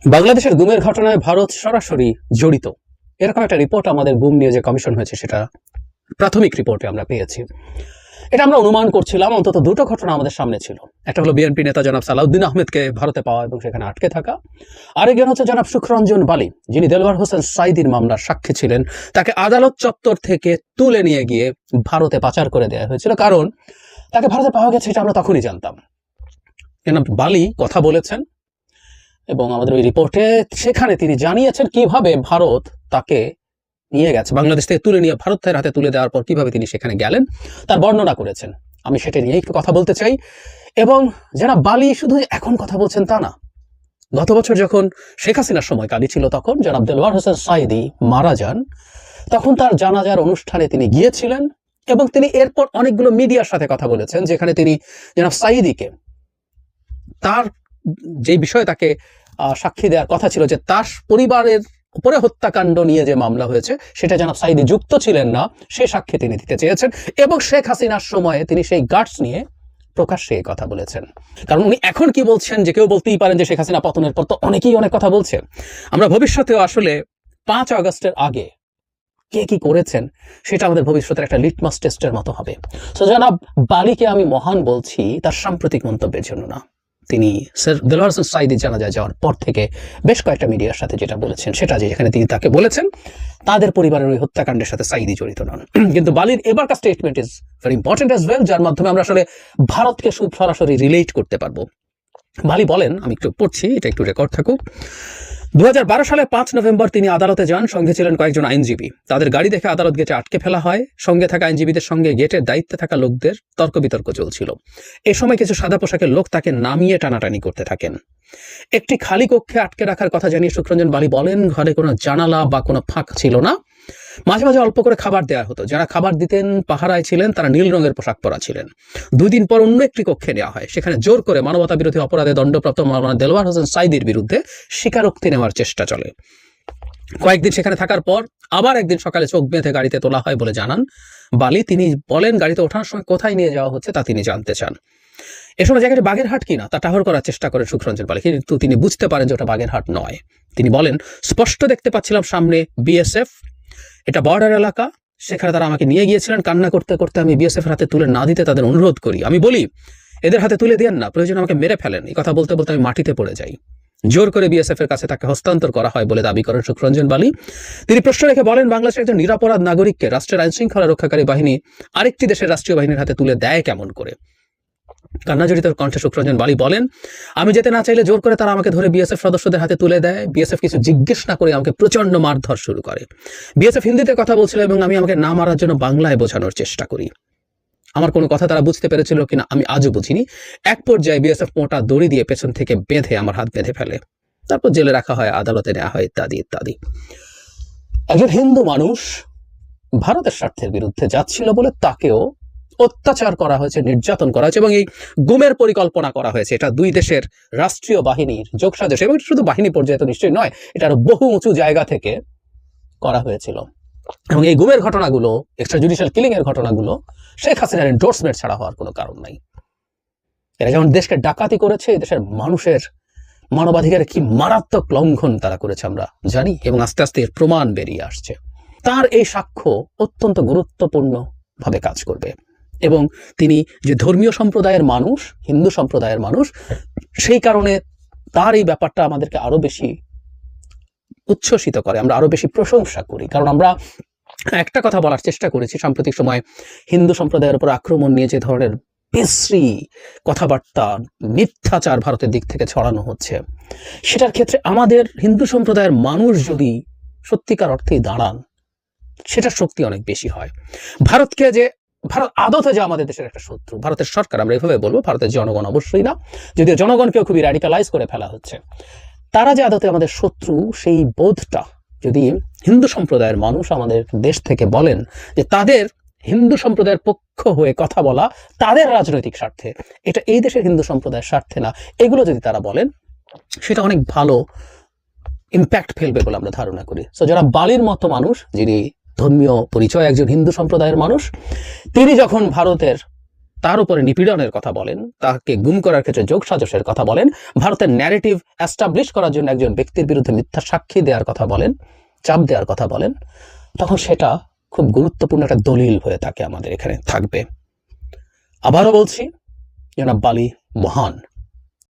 বাংলাদেশের গুমের ঘটনায় ভারত সরাসরি জড়িত, এরকম একটা রিপোর্ট আমাদের গুম নিয়ে যে কমিশন হয়েছে সেটা প্রাথমিক রিপোর্টে আমরা পেয়েছি। এটা আমরা অনুমান করছিলাম। অন্তত দুটো ঘটনা আমাদের সামনে ছিল। একটা হলো বিএনপি নেতা জনাব সালাউদ্দিন আহমেদকে ভারতে পাওয়া এবং সেখানে আটকে থাকা। আরেকজন হচ্ছে জনাব সুখরঞ্জন বালি, যিনি দেলোয়ার হোসেন সাঈদীর মামলার সাক্ষী ছিলেন। তাকে আদালত চত্বর থেকে তুলে নিয়ে গিয়ে ভারতে পাচার করে দেওয়া হয়েছিল, কারণ তাকে ভারতে পাওয়া গেছে এটা আমরা তখনই জানতাম। জনাব বালি কথা বলেছেন এবং আমাদের ওই রিপোর্টে সেখানে তিনি জানিয়েছেন কিভাবে ভারত তাকে নিয়ে গেছে, বাংলাদেশ থেকে তুলে নিয়ে ভারতের হাতে তুলে দেওয়ার পর কিভাবে তিনি সেখানে গেলেন তার বর্ণনা করেছেন। আমি সেটা নিয়ে একটু কথা বলতে চাই। এবং জনাব বালি শুধু এখন কথা বলছেন তা না, গত বছর যখন শেখ হাসিনার সময়কালই ছিল তখন জনাব দেলোয়ার হোসেন সাঈদী মারা যান, তখন তার জানাজার অনুষ্ঠানে তিনি গিয়েছিলেন এবং তিনি এরপর অনেকগুলো মিডিয়ার সাথে কথা বলেছেন, যেখানে তিনি জনাব সাঈদীকে তার যে বিষয়ে তাকে সাক্ষী দেওয়ার কথা ছিল যে তার পরিবারের উপরে হত্যাকাণ্ড নিয়ে যে মামলা হয়েছে সেটা জনাব সাঈদী যুক্ত ছিলেন না, সে সাক্ষী তিনি দিতে চেয়েছেন। এবং শেখ হাসিনার সময়ে তিনি সেই গার্ডস নিয়ে প্রকাশ্যে এই কথা বলেছেন। কারণ উনি এখন কি বলছেন, যে কেউ বলতেই পারেন যে শেখ হাসিনা পতনের পর তো অনেকেই অনেক কথা বলছে, আমরা ভবিষ্যতেও আসলে 5 আগস্টের আগে কে কি করেছেন সেটা আমাদের ভবিষ্যতের একটা লিটমাস টেস্টের মতো হবে। সো জনাব বালিকে আমি মহান বলছি তার সাম্প্রতিক মন্তব্যের জন্য না, তিনি স্যার দেলোয়ার হোসেন সাঈদী জানাজা যাওয়ার পর থেকে বেশ কয়েকটা মিডিয়ার সাথে যেটা বলেছেন সেটা, যে যেখানে তিনি তাকে বলেছেন তাদের পরিবারের ওই হত্যাকাণ্ডের সাথে সাঈদী জড়িত নন। কিন্তু বালির এবারকার statement is very important as well, যার মাধ্যমে আমরা আসলে ভারতকে সরাসরি রিলেট করতে পারবো। বালি বলেন, আমি একটু পড়ছি, এটা একটু রেকর্ড থাকুক। 2012 সালে 5 নভেম্বর তিনি আদালতে যান, সঙ্গে ছিলেন কয়েকজন আইনজীবী। তাদের গাড়ি দেখে আদালত গেটে আটকে ফেলা হয়। সঙ্গে থাকা আইনজীবীদের সঙ্গে গেটের দায়িত্বে থাকা লোকদের তর্ক বিতর্ক চলছিল। এ সময় কিছু সাদা পোশাকের লোক তাকে নামিয়ে টানাটানি করতে থাকেন। একটি খালি কক্ষে আটকে রাখার কথা জানিয়ে সুখরঞ্জন বালি বলেন, ঘরে কোনো জানালা বা কোনো ফাঁক ছিল না। মাঝে মাঝে অল্প করে খাবার দেওয়া হতো। যারা খাবার দিতেন পাহারায় ছিলেন তারা নীল রঙের পোশাক পরা ছিলেন। 2 দিন পর অন্য একটি কক্ষে নেওয়া হয়। সেখানে জোর করে মানবতা বিরোধী অপরাধে দণ্ডপ্রাপ্ত মাওলানা দেলোয়ার হোসেন সাঈদীর বিরুদ্ধে স্বীকারোক্তি নেওয়ার চেষ্টা চলে। কয়েকদিন সেখানে থাকার পর আবার একদিন সকালে চোখ বেঁধে গাড়িতে তোলা হয় বলে জানান বালি। তিনি বলেন, গাড়িতে ওঠার সময় কোথায় নিয়ে যাওয়া হচ্ছে তা তিনি জানতে চান। এ সময় জায়গাটি বাগেরহাট কিনা তা টাহর করার চেষ্টা করেন সুখরঞ্জন বালি, কিন্তু তিনি বুঝতে পারেন যে ওটা বাগেরহাট নয়। তিনি বলেন, স্পষ্ট দেখতে পাচ্ছিলাম সামনে বিএসএফ, এটা বর্ডার এলাকা। সেখানে তারা আমাকে নিয়ে গিয়েছিলেন। কান্না করতে করতে আমি বিএসএফ এর হাতে তুলে না দিতে তাদের অনুরোধ করি। আমি বলি, এদের হাতে তুলে দেন না, প্রয়োজন আমাকে মেরে ফেলেন। এই কথা বলতে বলতে আমি মাটিতে পড়ে যাই। জোর করে বিএসএফ এর কাছে তাকে হস্তান্তর করা হয় বলে দাবি করেন সুখরঞ্জন বালি। তিনি প্রশ্ন রেখে বলেন, বাংলাদেশের একজন নিরাপরাধ নাগরিককে রাষ্ট্রের আইন শৃঙ্খলা রক্ষাকারী বাহিনী আরেকটি দেশের রাষ্ট্রীয় বাহিনীর হাতে তুলে দেয় কেমন করে? কান্নাজড়িত কণ্ঠে সুখরঞ্জন বালি বলেন, আমি যেতে না চাইলে জোর করে তারা আমাকে ধরে বিএসএফ সদস্যদের হাতে তুলে দেয়। বিএসএফ কিছু জিজ্ঞেস না করে আমাকে প্রচন্ড মারধর শুরু করে। বিএসএফ হিন্দিতে কথা বলছিল এবং আমি আমাকে না মারার জন্য বাংলায় বোঝানোর চেষ্টা করি। আমার কোনো কথা তারা বুঝতে পেরেছিল কিনা আমি আজও বুঝিনি। এক পর্যায়ে বিএসএফ মোটা দড়ি দিয়ে পেছন থেকে বেঁধে আমার হাত বেঁধে ফেলে। তারপর জেলে রাখা হয়, আদালতে নেওয়া হয়, ইত্যাদি ইত্যাদি। একজন হিন্দু মানুষ ভারতের স্বার্থের বিরুদ্ধে যাচ্ছিল বলে তাকেও অত্যাচার করা হয়েছে, নির্যাতন করা হয়েছে এবং এই গুমের পরিকল্পনা করা হয়েছে। এটা 2 দেশের রাষ্ট্রীয় বাহিনীর যোগসাজশ, এবং শুধু বাহিনী পর্যায়ে তো নিশ্চয়ই নয়, এটা আরো বহু উঁচু জায়গা থেকে করা হয়েছিল। এবং এই গুমের ঘটনাগুলো, এক্সট্রা জুডিশিয়াল কিলিং এর ঘটনাগুলো শেখ হাসিনার এন্ডোর্সমেন্ট ছাড়া হওয়ার কোনো কারণ নাই। এরা যেমন দেশকে ডাকাতি করেছে, দেশের মানুষের মানবাধিকারের কি মারাত্মক লঙ্ঘন তারা করেছে আমরা জানি, এবং আস্তে আস্তে এর প্রমাণ বেরিয়ে আসছে। তার এই সাক্ষ্য অত্যন্ত গুরুত্বপূর্ণ ভাবে কাজ করবে। এবং তিনি যে ধর্মীয় সম্প্রদায়ের মানুষ, হিন্দু সম্প্রদায়ের মানুষ, সেই কারণে তার এই ব্যাপারটা আমাদেরকে আরো বেশি উচ্ছ্বসিত করে, আমরা আরো বেশি প্রশংসা করি। কারণ আমরা একটা কথা বলার চেষ্টা করেছি, সাম্প্রতিক সময় হিন্দু সম্প্রদায়ের উপর আক্রমণ নিয়ে যে ধরনের বিশ্রী কথাবার্তা, মিথ্যাচার ভারতের দিক থেকে ছড়ানো হচ্ছে, সেটার ক্ষেত্রে আমাদের হিন্দু সম্প্রদায়ের মানুষ যদি সত্যিকার অর্থেই দাঁড়ান, সেটার শক্তি অনেক বেশি হয়। ভারত আদতে যে আমাদের দেশের একটা শত্রু, ভারতের সরকার, আমরা এইভাবে বলবো, ভারতের জনগণ অবশ্যই না, যদিও জনগণকেও খুবই র্যাডিকালাইজ করে ফেলা হচ্ছে। তারা যে আদতে আমাদের শত্রু, সেই বোধটা যদি হিন্দু সম্প্রদায়ের মানুষ আমাদের দেশ থেকে বলেন যে তাদের হিন্দু সম্প্রদায়ের পক্ষ হয়ে কথা বলা তাদের রাজনৈতিক স্বার্থে, এটা এই দেশের হিন্দু সম্প্রদায়ের স্বার্থে না, এগুলো যদি তারা বলেন, সেটা অনেক ভালো ইম্প্যাক্ট ফেলবে বলে আমরা ধারণা করি। সো যারা বালির মতো মানুষ, যিনি ধর্মীয় পরিচয় একজন হিন্দু সম্প্রদায়ের মানুষ, তিনি যখন ভারতের তার উপরে নিপীড়নের কথা বলেন, তাকে গুম করার ক্ষেত্রে যোগসাজশের কথা বলেন, ভারতের ন্যারেটিভ এস্টাবলিশ করার জন্য একজন ব্যক্তির বিরুদ্ধে মিথ্যা সাক্ষী দেওয়ার কথা বলেন, চাপ দেওয়ার কথা বলেন, তখন সেটা খুব গুরুত্বপূর্ণ একটা দলিল হয়ে থাকে, আমাদের এখানে থাকবে। আবারও বলছি, জনাব বালি মহান,